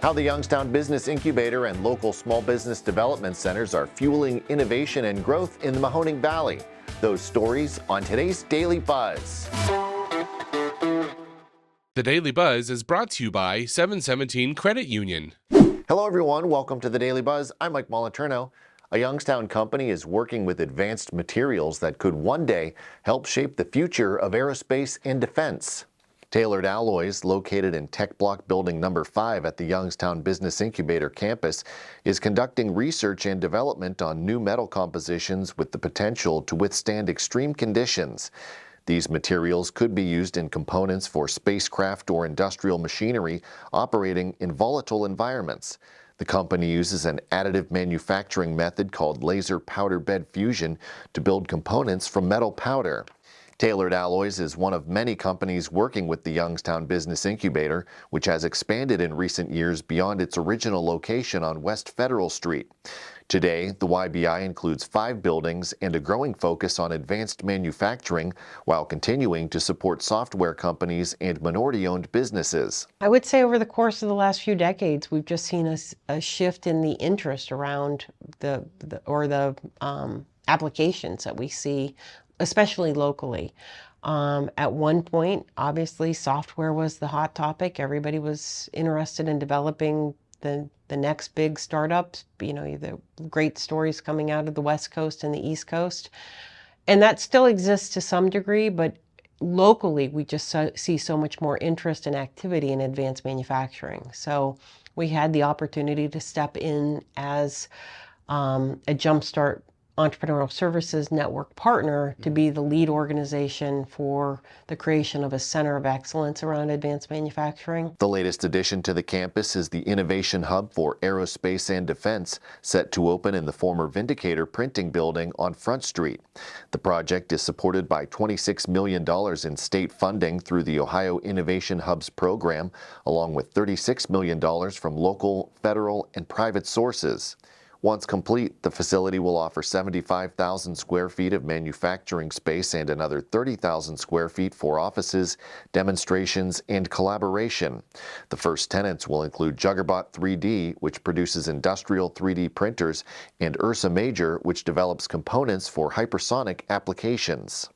How the Youngstown Business Incubator and local small business development centers are fueling innovation and growth in the Mahoning Valley. Those stories on today's Daily Buzz. The Daily Buzz is brought to you by 717 Credit Union. Hello everyone, welcome to the Daily Buzz. I'm Mike Moliterno. A Youngstown company is working with advanced materials that could one day help shape the future of aerospace and defense. Tailored Alloys, located in Tech Block Building Number 5 at the Youngstown Business Incubator campus, is conducting research and development on new metal compositions with the potential to withstand extreme conditions. These materials could be used in components for spacecraft or industrial machinery operating in volatile environments. The company uses an additive manufacturing method called laser powder bed fusion to build components from metal powder. Tailored Alloys is one of many companies working with the Youngstown Business Incubator, which has expanded in recent years beyond its original location on West Federal Street. Today, the YBI includes 5 buildings and a growing focus on advanced manufacturing while continuing to support software companies and minority-owned businesses. I would say over the course of the last few decades, we've just seen a shift in the interest around the applications that we see, especially locally. At one point, obviously, software was the hot topic. Everybody was interested in developing the next big startups, the great stories coming out of the West Coast and the East Coast. And that still exists to some degree, but locally, we just see so much more interest and activity in advanced manufacturing. So we had the opportunity to step in as a Jumpstart Entrepreneurial Services Network partner to be the lead organization for the creation of a center of excellence around advanced manufacturing. The latest addition to the campus is the Innovation Hub for Aerospace and Defense, set to open in the former Vindicator Printing Building on Front Street. The project is supported by $26 million in state funding through the Ohio Innovation Hubs program, along with $36 million from local, federal, and private sources. Once complete, the facility will offer 75,000 square feet of manufacturing space and another 30,000 square feet for offices, demonstrations, and collaboration. The first tenants will include Juggerbot 3D, which produces industrial 3D printers, and Ursa Major, which develops components for hypersonic applications.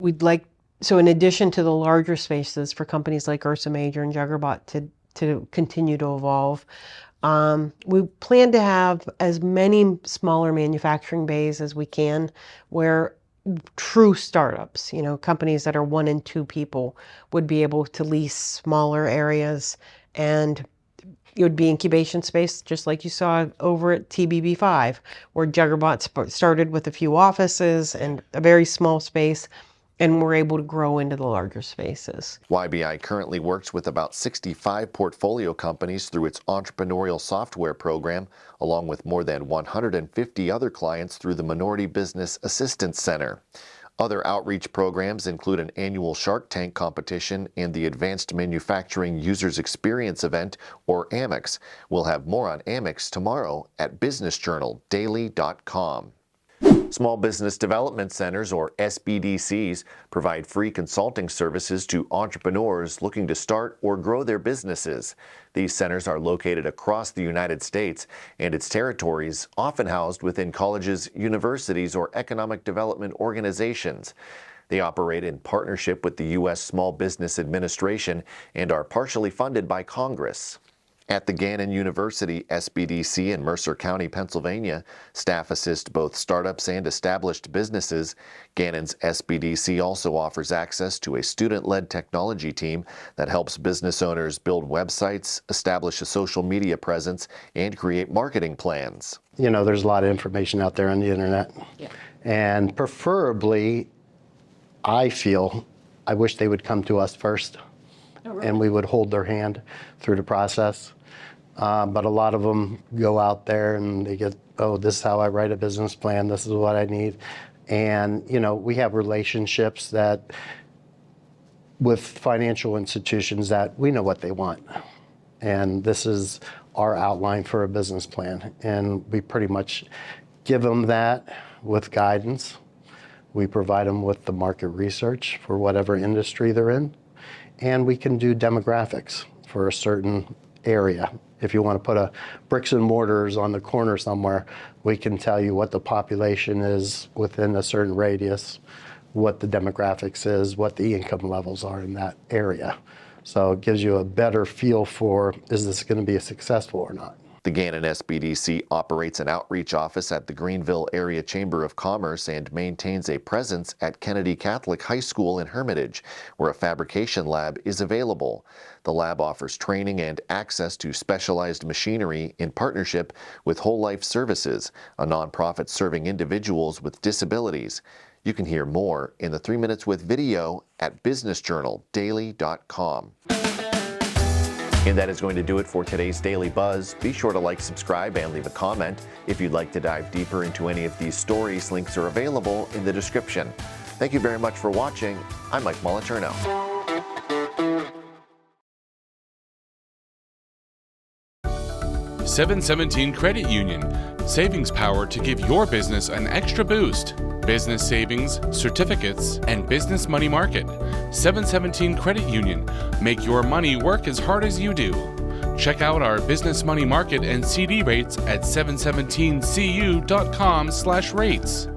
So in addition to the larger spaces for companies like Ursa Major and Juggerbot to continue to evolve, we plan to have as many smaller manufacturing bays as we can where true startups, companies that are 1 and 2 people would be able to lease smaller areas, and it would be incubation space just like you saw over at TBB5, where Juggerbot started with a few offices and a very small space, and we're able to grow into the larger spaces. YBI currently works with about 65 portfolio companies through its entrepreneurial software program, along with more than 150 other clients through the Minority Business Assistance Center. Other outreach programs include an annual Shark Tank competition and the Advanced Manufacturing Users Experience event, or AMEX. We'll have more on AMEX tomorrow at businessjournaldaily.com. Small Business Development Centers, or SBDCs, provide free consulting services to entrepreneurs looking to start or grow their businesses. These centers are located across the United States and its territories, often housed within colleges, universities, or economic development organizations. They operate in partnership with the U.S. Small Business Administration and are partially funded by Congress. At the Gannon University SBDC in Mercer County, Pennsylvania, staff assist both startups and established businesses. Gannon's SBDC also offers access to a student-led technology team that helps business owners build websites, establish a social media presence, and create marketing plans. There's a lot of information out there on the internet. Yeah. And preferably, I wish they would come to us first. Oh, really? And we would hold their hand through the process. But a lot of them go out there and they get, this is how I write a business plan, this is what I need. And, we have relationships with financial institutions that we know what they want. And this is our outline for a business plan. And we pretty much give them that with guidance. We provide them with the market research for whatever industry they're in. And we can do demographics for a certain area. If you want to put a bricks and mortars on the corner somewhere, we can tell you what the population is within a certain radius, what the demographics is, what the income levels are in that area. So it gives you a better feel for, is this going to be successful or not? The Gannon SBDC operates an outreach office at the Greenville Area Chamber of Commerce and maintains a presence at Kennedy Catholic High School in Hermitage, where a fabrication lab is available. The lab offers training and access to specialized machinery in partnership with Whole Life Services, a nonprofit serving individuals with disabilities. You can hear more in the 3 Minutes with video at businessjournaldaily.com. And that is going to do it for today's Daily Buzz. Be sure to like, subscribe, and leave a comment. If you'd like to dive deeper into any of these stories, links are available in the description. Thank you very much for watching. I'm Mike Moliterno. 717 Credit Union. Savings power to give your business an extra boost. Business savings, certificates, and business money market. 717 Credit Union. Make your money work as hard as you do. Check out our business money market and CD rates at 717cu.com/rates.